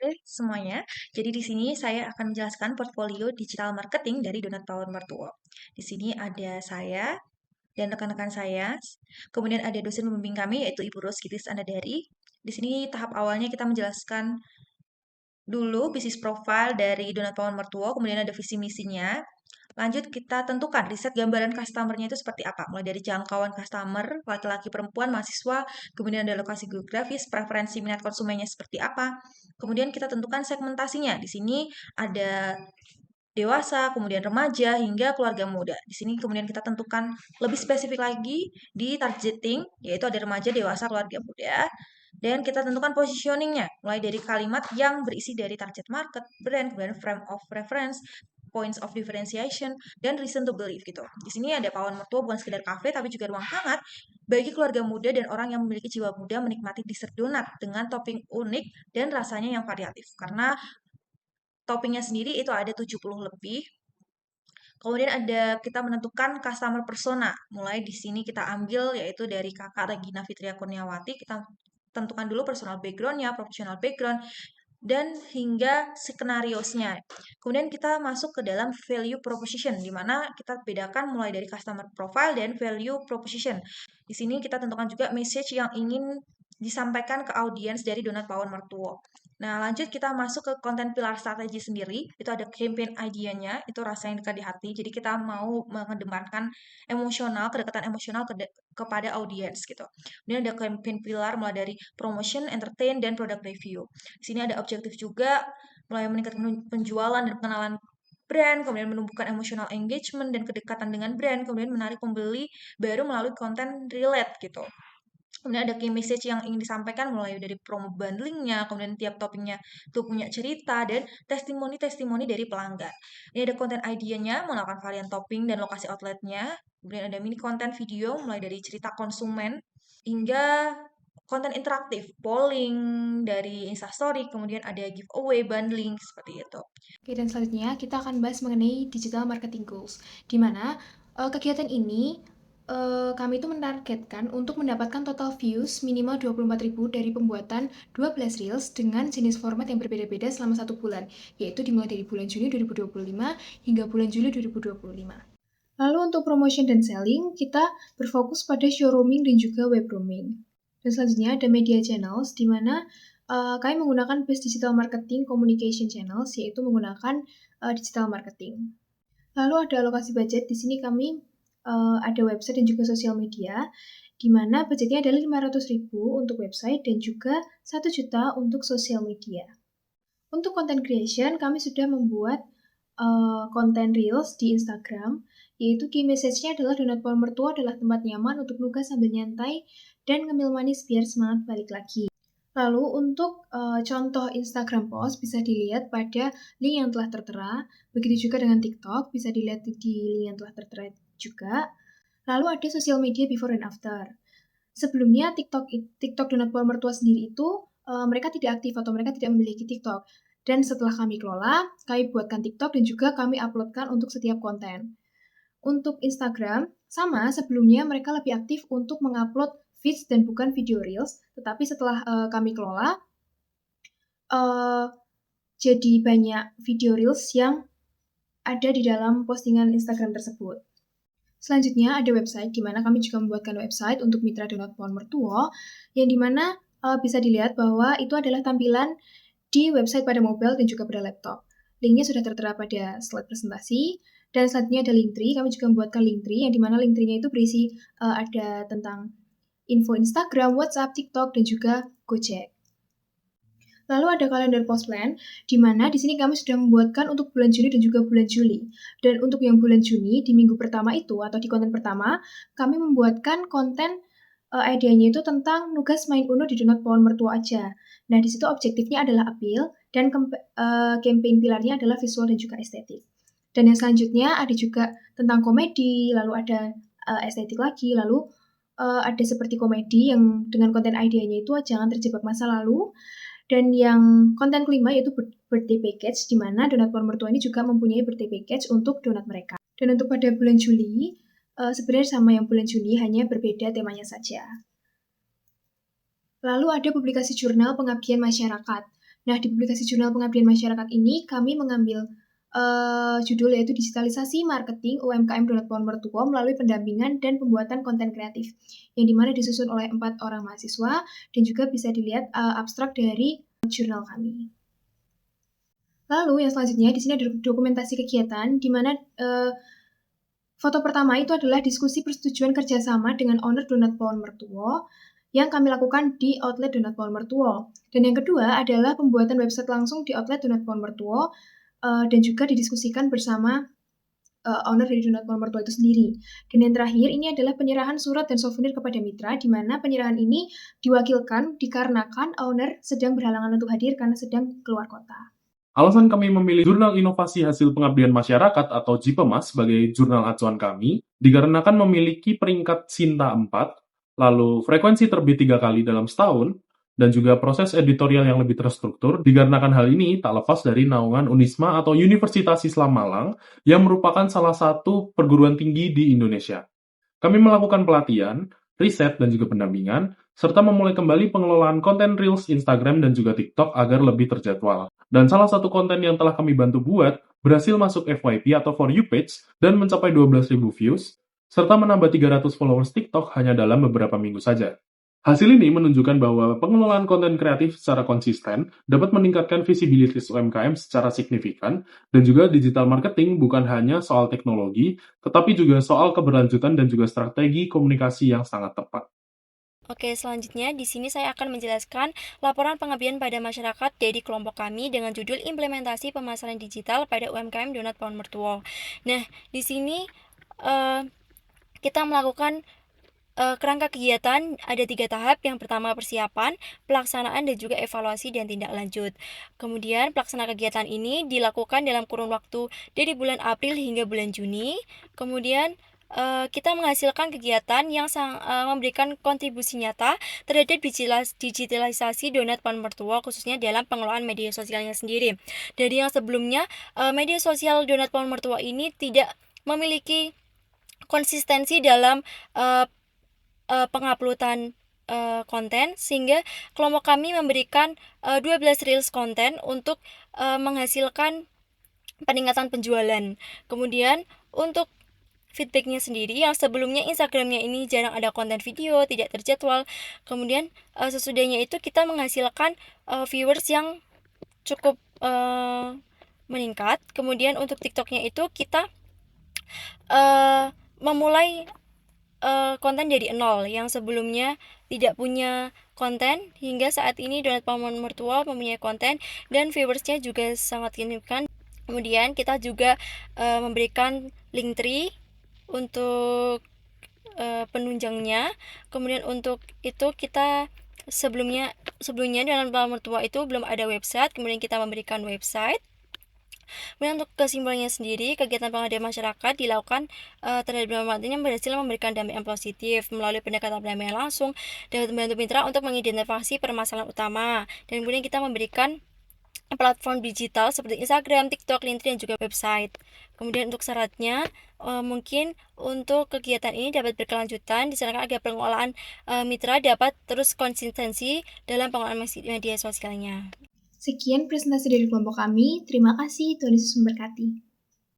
Oke, semuanya. Jadi di sini saya akan menjelaskan portfolio digital marketing dari Donat Power Mertuo. Di sini ada saya dan rekan-rekan saya. Kemudian ada dosen pembimbing kami yaitu Ibu Roskitis Andadari. Di sini tahap awalnya kita menjelaskan dulu bisnis profile dari Donat Power Mertuo, kemudian ada visi misinya. Lanjut kita tentukan riset gambaran customer-nya itu seperti apa. Mulai dari jangkauan customer, laki-laki, perempuan, mahasiswa, kemudian ada lokasi geografis, preferensi minat konsumennya seperti apa. Kemudian kita tentukan segmentasinya. Di sini ada dewasa, kemudian remaja, hingga keluarga muda. Di sini kemudian kita tentukan lebih spesifik lagi di targeting, yaitu ada remaja, dewasa, keluarga muda. Dan kita tentukan positioningnya, mulai dari kalimat yang berisi dari target market, brand, kemudian frame of reference, points of differentiation, dan reason to believe gitu. Di sini ada Pawon Mertua bukan sekedar kafe, tapi juga ruang hangat bagi keluarga muda dan orang yang memiliki jiwa muda menikmati dessert donat dengan topping unik dan rasanya yang variatif. Karena toppingnya sendiri itu ada 70 lebih. Kemudian ada kita menentukan customer persona. Mulai di sini kita ambil yaitu dari Kakak Regina Fitria Kurniawati, kita tentukan dulu personal background-nya, professional background, dan hingga skenario-nya. Kemudian kita masuk ke dalam value proposition, di mana kita bedakan mulai dari customer profile dan value proposition. Di sini kita tentukan juga message yang ingin disampaikan ke audiens dari Donat Pawon Mertuo. Nah, lanjut kita masuk ke konten pilar strategi sendiri. Itu ada campaign idea-nya, itu rasa yang dekat di hati. Jadi kita mau mengedepankan emosional, kedekatan emosional kepada audiens gitu. Kemudian ada campaign pilar mulai dari promotion, entertain, dan product review. Di sini ada objektif juga, mulai meningkatkan penjualan dan pengenalan brand, kemudian menumbuhkan emotional engagement dan kedekatan dengan brand, kemudian menarik pembeli baru melalui konten relate gitu. Kemudian ada key message yang ingin disampaikan mulai dari promo bundlingnya, kemudian tiap toppingnya tuh punya cerita, dan testimoni-testimoni dari pelanggan. Ini ada konten idenya, menggunakan varian topping dan lokasi outletnya. Kemudian ada mini konten video mulai dari cerita konsumen hingga konten interaktif, polling dari Instastory, kemudian ada giveaway, bundling, seperti itu. Oke, dan selanjutnya kita akan bahas mengenai digital marketing goals, di mana kegiatan ini kami itu menargetkan untuk mendapatkan total views minimal 24.000 dari pembuatan 12 reels dengan jenis format yang berbeda-beda selama 1 bulan, yaitu dimulai dari bulan Juni 2025 hingga bulan Juli 2025. Lalu untuk promotion dan selling, kita berfokus pada showrooming dan juga web rooming. Dan selanjutnya ada media channels, di mana kami menggunakan base digital marketing communication channels, yaitu menggunakan digital marketing. Lalu ada alokasi budget, di sini kami ada website dan juga sosial media, di mana budgetnya adalah 500.000 untuk website dan juga 1 juta untuk sosial media. Untuk content creation, kami sudah membuat konten reels di Instagram, yaitu key message-nya adalah Donat Power Mertua adalah tempat nyaman untuk nugas sambil nyantai dan ngemil manis biar semangat balik lagi. Lalu untuk contoh Instagram post bisa dilihat pada link yang telah tertera, begitu juga dengan TikTok bisa dilihat di link yang telah tertera juga. Lalu ada sosial media before and after. Sebelumnya TikTok Donat Power Mertua sendiri itu mereka tidak aktif atau mereka tidak memiliki TikTok. Dan setelah kami kelola, kami buatkan TikTok dan juga kami uploadkan untuk setiap konten. Untuk Instagram, sama sebelumnya mereka lebih aktif untuk mengupload feeds dan bukan video reels, tetapi setelah kami kelola, jadi banyak video reels yang ada di dalam postingan Instagram tersebut. Selanjutnya ada website, di mana kami juga membuatkan website untuk Mitra Donat Power Mertuo, yang di mana bisa dilihat bahwa itu adalah tampilan di website pada mobile dan juga pada laptop. Linknya sudah tertera pada slide presentasi. Dan selanjutnya ada Linktree, kami juga membuatkan Linktree, yang di mana Linktree-nya itu berisi ada tentang info Instagram, WhatsApp, TikTok, dan juga Gojek. Lalu ada kalender post plan, di mana di sini kami sudah membuatkan untuk bulan Juni dan juga bulan Juli. Dan untuk yang bulan Juni, di minggu pertama itu, atau di konten pertama, kami membuatkan konten idenya itu tentang nugas main Uno di Donat Power Mertua aja. Nah, di situ objektifnya adalah appeal, dan campaign pilarnya adalah visual dan juga estetik. Dan yang selanjutnya ada juga tentang komedi, lalu ada estetik lagi, lalu ada seperti komedi yang dengan konten idenya itu jangan terjebak masa lalu. Dan yang konten kelima yaitu birthday package, di mana Donat Power Mertua ini juga mempunyai birthday package untuk donat mereka. Dan untuk pada bulan Juli, sebenarnya sama yang bulan Juni, hanya berbeda temanya saja. Lalu ada publikasi jurnal pengabdian masyarakat, Nah, di publikasi jurnal pengabdian masyarakat ini kami mengambil judul yaitu digitalisasi marketing UMKM Donat Pohon Mertua melalui pendampingan dan pembuatan konten kreatif, yang dimana disusun oleh 4 orang mahasiswa dan juga bisa dilihat abstrak dari jurnal kami. Lalu yang selanjutnya di sini ada dokumentasi kegiatan di mana foto pertama itu adalah diskusi persetujuan kerjasama dengan owner Donat Pohon Mertua yang kami lakukan di outlet Donat Pohon Mertua. Dan yang kedua adalah pembuatan website langsung di outlet Donat Pohon Mertua dan juga didiskusikan bersama owner dari Donat Pohon Mertua itu sendiri. Dan yang terakhir ini adalah penyerahan surat dan souvenir kepada mitra, di mana penyerahan ini diwakilkan dikarenakan owner sedang berhalangan untuk hadir karena sedang keluar kota. Alasan kami memilih Jurnal Inovasi Hasil Pengabdian Masyarakat atau JIPEMAS sebagai jurnal acuan kami, dikarenakan memiliki peringkat Sinta 4, lalu frekuensi terbit 3 kali dalam setahun, dan juga proses editorial yang lebih terstruktur, dikarenakan hal ini tak lepas dari naungan Unisma atau Universitas Islam Malang, yang merupakan salah satu perguruan tinggi di Indonesia. Kami melakukan pelatihan, riset, dan juga pendampingan, serta memulai kembali pengelolaan konten Reels Instagram dan juga TikTok agar lebih terjadwal. Dan salah satu konten yang telah kami bantu buat berhasil masuk FYP atau For You page dan mencapai 12.000 views, serta menambah 300 followers TikTok hanya dalam beberapa minggu saja. Hasil ini menunjukkan bahwa pengelolaan konten kreatif secara konsisten dapat meningkatkan visibilitas UMKM secara signifikan, dan juga digital marketing bukan hanya soal teknologi, tetapi juga soal keberlanjutan dan juga strategi komunikasi yang sangat tepat. Oke, selanjutnya di sini saya akan menjelaskan laporan pengabdian pada masyarakat dari kelompok kami dengan judul Implementasi Pemasaran Digital pada UMKM Donat Pohon Mertua. Nah, di sini kita melakukan kerangka kegiatan ada 3 tahap. Yang pertama persiapan, pelaksanaan, dan juga evaluasi dan tindak lanjut. Kemudian pelaksanaan kegiatan ini dilakukan dalam kurun waktu dari bulan April hingga bulan Juni. Kemudian kita menghasilkan kegiatan yang memberikan kontribusi nyata terhadap digitalisasi Donat Pohon Mertua, khususnya dalam pengelolaan media sosialnya sendiri. Dari yang sebelumnya, media sosial Donat Pohon Mertua ini tidak memiliki konsistensi dalam penguploadan konten, sehingga kelompok kami memberikan 12 reels konten untuk menghasilkan peningkatan penjualan. Kemudian untuk feedbacknya sendiri, yang sebelumnya Instagramnya ini jarang ada konten video, tidak terjadwal. Kemudian sesudahnya itu kita menghasilkan viewers yang cukup meningkat. Kemudian untuk TikToknya itu kita memulai konten dari nol, yang sebelumnya tidak punya konten. Hingga saat ini Donat Pohon Mertua mempunyai konten dan viewersnya juga sangat signifikan. Kemudian kita juga memberikan link tree untuk penunjangnya. Kemudian untuk itu kita sebelumnya Donat Pohon Mertua itu belum ada website, kemudian kita memberikan website. Kemudian untuk kesimpulannya sendiri, kegiatan pengabdian masyarakat dilakukan terhadap dalam yang berhasil memberikan dampak yang positif melalui pendekatan pendampingan langsung, dapat membantu mitra untuk mengidentifikasi permasalahan utama, dan kemudian kita memberikan platform digital seperti Instagram, TikTok, LinkedIn, dan juga website. Kemudian untuk syaratnya, mungkin untuk kegiatan ini dapat berkelanjutan disarankan agar pengelolaan mitra dapat terus konsistensi dalam pengelolaan media sosialnya. Sekian presentasi dari kelompok kami. Terima kasih, Tuhan Yesus memberkati.